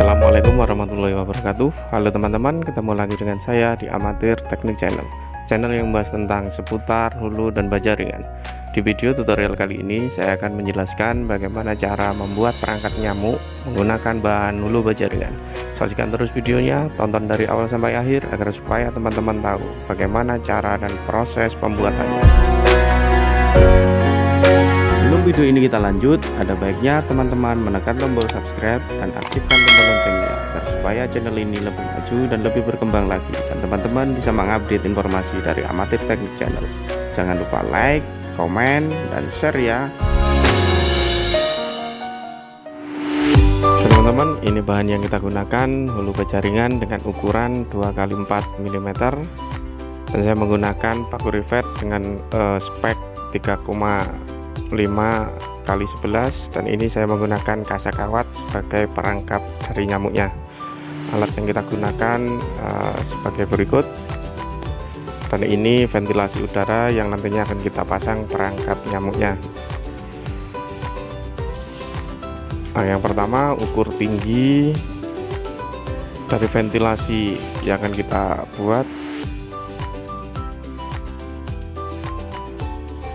Assalamualaikum warahmatullahi wabarakatuh. Halo teman-teman, ketemu lagi dengan saya di Amatir Teknik Channel yang membahas tentang seputar hulu dan baja ringan. Di video tutorial kali ini saya akan menjelaskan bagaimana cara membuat perangkat nyamuk menggunakan bahan hulu baja ringan. Saksikan terus videonya, tonton dari awal sampai akhir agar supaya teman-teman tahu bagaimana cara dan proses pembuatannya. Sebelum video ini kita lanjut, ada baiknya teman-teman menekan tombol subscribe dan aktifkan tombol loncengnya agar supaya channel ini lebih maju dan lebih berkembang lagi, dan teman-teman bisa mengupdate informasi dari Amatir Teknik Channel. Jangan lupa like, komen, dan share ya. Teman-teman, ini bahan yang kita gunakan hulu baja ringan dengan ukuran 2x4 mm, dan saya menggunakan paku rivet dengan spek 3,5 x 11, dan ini saya menggunakan kaca kawat sebagai perangkap dari nyamuknya. Alat yang kita gunakan sebagai berikut, dan ini ventilasi udara yang nantinya akan kita pasang perangkap nyamuknya. Nah, yang pertama, ukur tinggi dari ventilasi yang akan kita buat.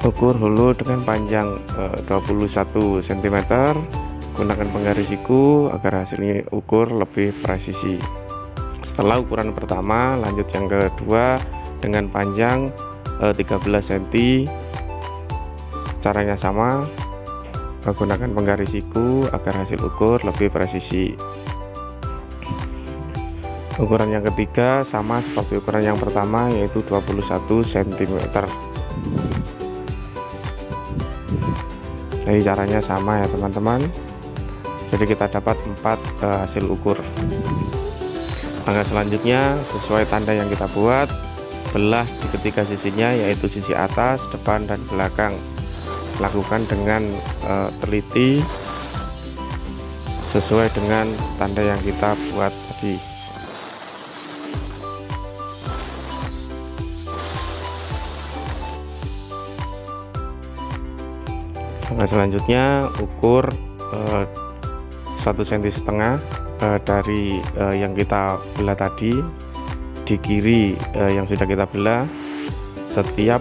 Ukur hulu dengan panjang 21 cm, gunakan penggaris siku agar hasilnya ukur lebih presisi. Setelah ukuran pertama, lanjut yang kedua dengan panjang 13 cm. Caranya sama, gunakan penggaris siku agar hasil ukur lebih presisi. Ukuran yang ketiga sama seperti ukuran yang pertama, yaitu 21 cm. Jadi caranya sama ya teman-teman. Jadi kita dapat 4 hasil ukur. Langkah selanjutnya, sesuai tanda yang kita buat, belah di ketiga sisinya, yaitu sisi atas, depan, dan belakang. Lakukan dengan teliti sesuai dengan tanda yang kita buat tadi. Langkah selanjutnya, ukur 1,5 cm dari yang kita belah tadi, di kiri yang sudah kita belah setiap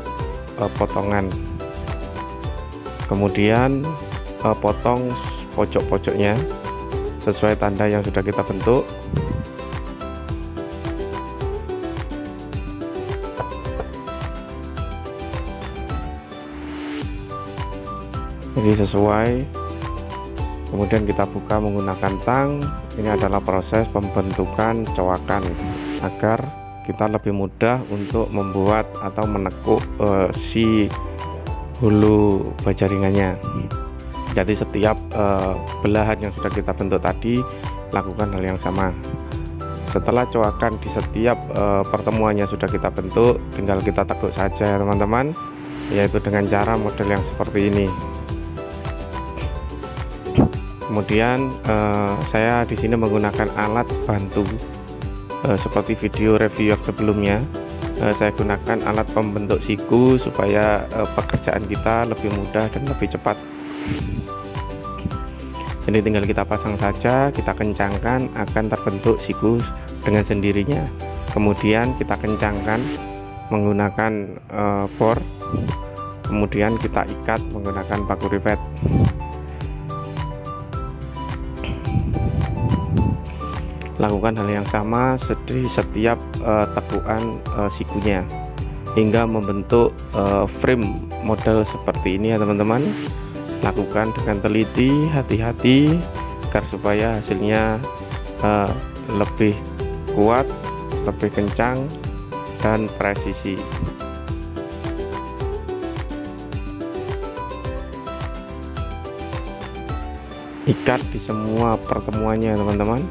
potongan. Kemudian potong pojok-pojoknya sesuai tanda yang sudah kita bentuk. Jadi sesuai, kemudian kita buka menggunakan tang. Ini adalah proses pembentukan coakan agar kita lebih mudah untuk membuat atau menekuk si hulu baja ringannya. Jadi setiap belahan yang sudah kita bentuk tadi, lakukan hal yang sama. Setelah coakan di setiap pertemuannya sudah kita bentuk, tinggal kita tekuk saja ya teman-teman, yaitu dengan cara model yang seperti ini. Kemudian saya di sini menggunakan alat bantu seperti video review yang sebelumnya. Saya gunakan alat pembentuk siku supaya pekerjaan kita lebih mudah dan lebih cepat. Jadi tinggal kita pasang saja, kita kencangkan, akan terbentuk siku dengan sendirinya. Kemudian kita kencangkan menggunakan bor, kemudian kita ikat menggunakan paku rivet. Lakukan hal yang sama di setiap tekukan sikunya hingga membentuk frame model seperti ini ya teman-teman. Lakukan dengan teliti, hati-hati agar supaya hasilnya lebih kuat, lebih kencang, dan presisi. Ikat di semua pertemuannya teman-teman,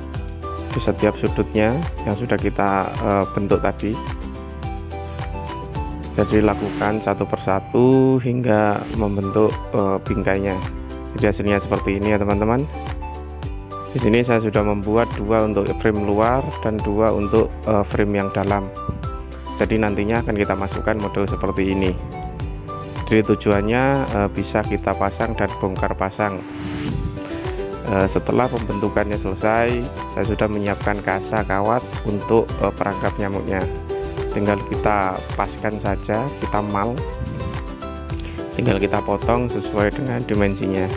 di setiap sudutnya yang sudah kita bentuk tadi. Jadi lakukan satu persatu hingga membentuk bingkainya. Jadi hasilnya seperti ini ya teman-teman. Di sini saya sudah membuat 2 untuk frame luar dan 2 untuk frame yang dalam. Jadi nantinya akan kita masukkan model seperti ini. Jadi tujuannya bisa kita pasang dan bongkar pasang. Setelah pembentukannya selesai, saya sudah menyiapkan kasa kawat untuk perangkap nyamuknya. Tinggal kita paskan saja, kita mal, tinggal kita potong sesuai dengan dimensinya.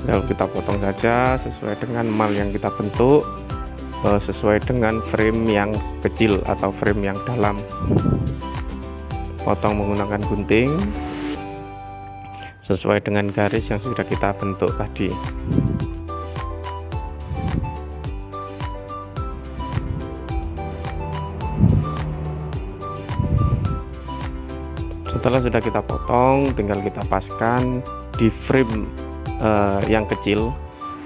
Tinggal kita potong saja sesuai dengan mal yang kita bentuk, sesuai dengan frame yang kecil atau frame yang dalam. Potong menggunakan gunting sesuai dengan garis yang sudah kita bentuk tadi. Setelah sudah kita potong, tinggal kita paskan di frame yang kecil.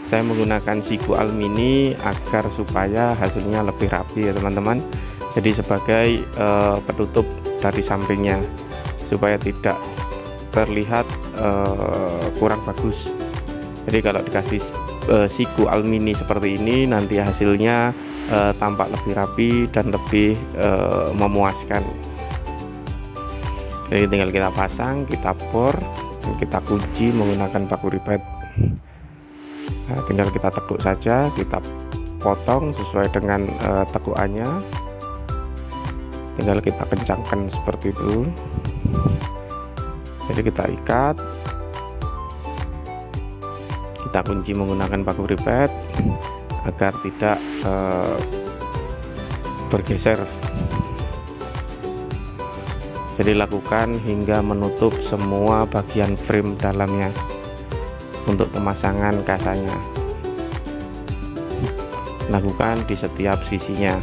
Saya menggunakan siku alumini agar supaya hasilnya lebih rapi ya teman-teman. Jadi sebagai penutup dari sampingnya supaya tidak terlihat kurang bagus. Jadi kalau dikasih siku alumini seperti ini, nanti hasilnya tampak lebih rapi dan lebih memuaskan. Jadi tinggal kita pasang, kita bor, dan kita kunci menggunakan paku ribet. Nah, tinggal kita tekuk saja, kita potong sesuai dengan tekukannya. Tinggal kita kencangkan seperti itu. Jadi kita ikat, kita kunci menggunakan paku ribet agar tidak bergeser. Jadi lakukan hingga menutup semua bagian frame dalamnya untuk pemasangan kasanya. Lakukan di setiap sisinya.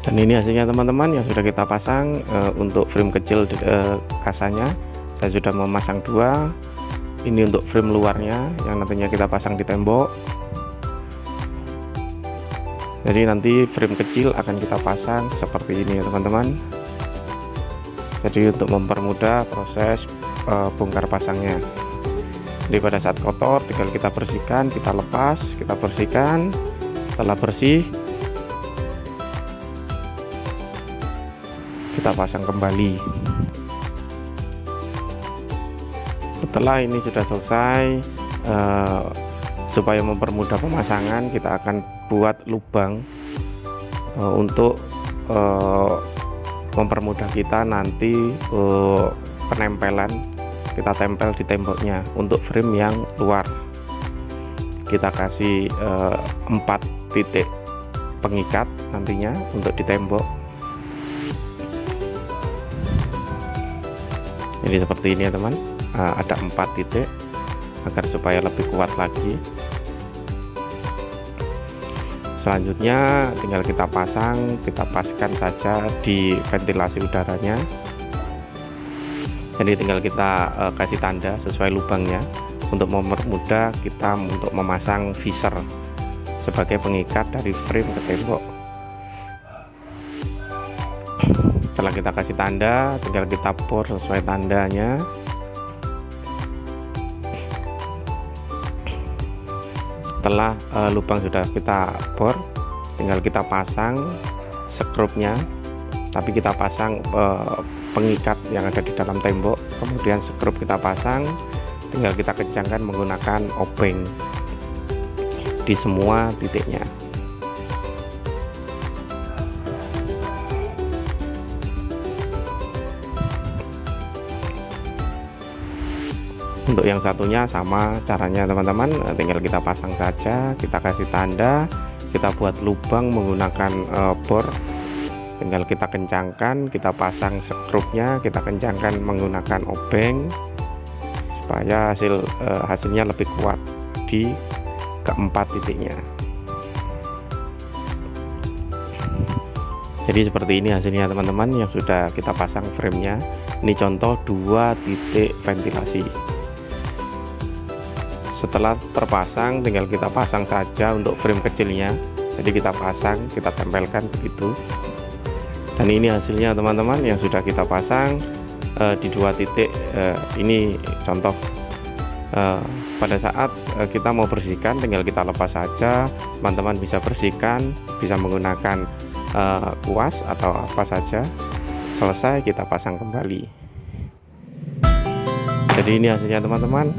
Dan ini hasilnya teman-teman yang sudah kita pasang. Untuk frame kecil kasanya saya sudah memasang 2. Ini untuk frame luarnya yang nantinya kita pasang di tembok. Jadi nanti frame kecil akan kita pasang seperti ini ya teman-teman. Jadi untuk mempermudah proses bongkar pasangnya. Jadi pada saat kotor tinggal kita bersihkan, kita lepas, kita bersihkan. Setelah bersih, kita pasang kembali. Setelah ini sudah selesai, supaya mempermudah pemasangan, kita akan buat lubang untuk mempermudah kita nanti penempelan. Kita tempel di temboknya. Untuk frame yang luar kita kasih 4 titik pengikat nantinya untuk di tembok. Jadi seperti ini ya teman, ada 4 titik agar supaya lebih kuat lagi. Selanjutnya tinggal kita pasang, kita paskan saja di ventilasi udaranya. Jadi tinggal kita kasih tanda sesuai lubangnya untuk mempermudah kita untuk memasang visor sebagai pengikat dari frame ke tembok. Setelah kita kasih tanda, tinggal kita bor sesuai tandanya. Setelah lubang sudah kita bor, tinggal kita pasang skrupnya, tapi kita pasang pengikat yang ada di dalam tembok. Kemudian skrup kita pasang, tinggal kita kencangkan menggunakan obeng di semua titiknya. Untuk yang satunya sama caranya teman-teman, tinggal kita pasang saja, kita kasih tanda, kita buat lubang menggunakan bor, tinggal kita kencangkan, kita pasang skrupnya, kita kencangkan menggunakan obeng supaya hasilnya lebih kuat di keempat titiknya. Jadi seperti ini hasilnya teman-teman yang sudah kita pasang framenya. Ini contoh 2 titik ventilasi. Setelah terpasang tinggal kita pasang saja untuk frame kecilnya. Jadi kita pasang, kita tempelkan begitu. Dan ini hasilnya teman-teman yang sudah kita pasang di 2 titik. Ini contoh pada saat kita mau bersihkan tinggal kita lepas saja, teman-teman bisa bersihkan, bisa menggunakan kuas atau apa saja. Selesai kita pasang kembali. Jadi ini hasilnya teman-teman,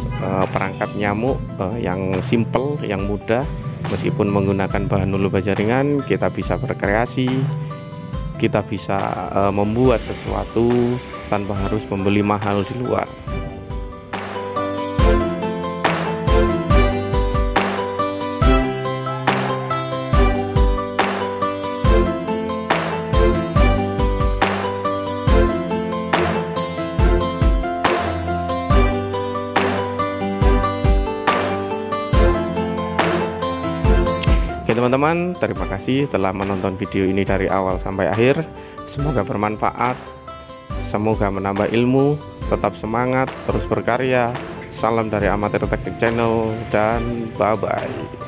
perangkat nyamuk yang simple, yang mudah. Meskipun menggunakan bahan ulu baja ringan, kita bisa berkreasi, kita bisa membuat sesuatu tanpa harus membeli mahal di luar. Oke teman-teman, terima kasih telah menonton video ini dari awal sampai akhir. Semoga bermanfaat, semoga menambah ilmu. Tetap semangat, terus berkarya. Salam dari Amatir Teknik Channel dan bye-bye.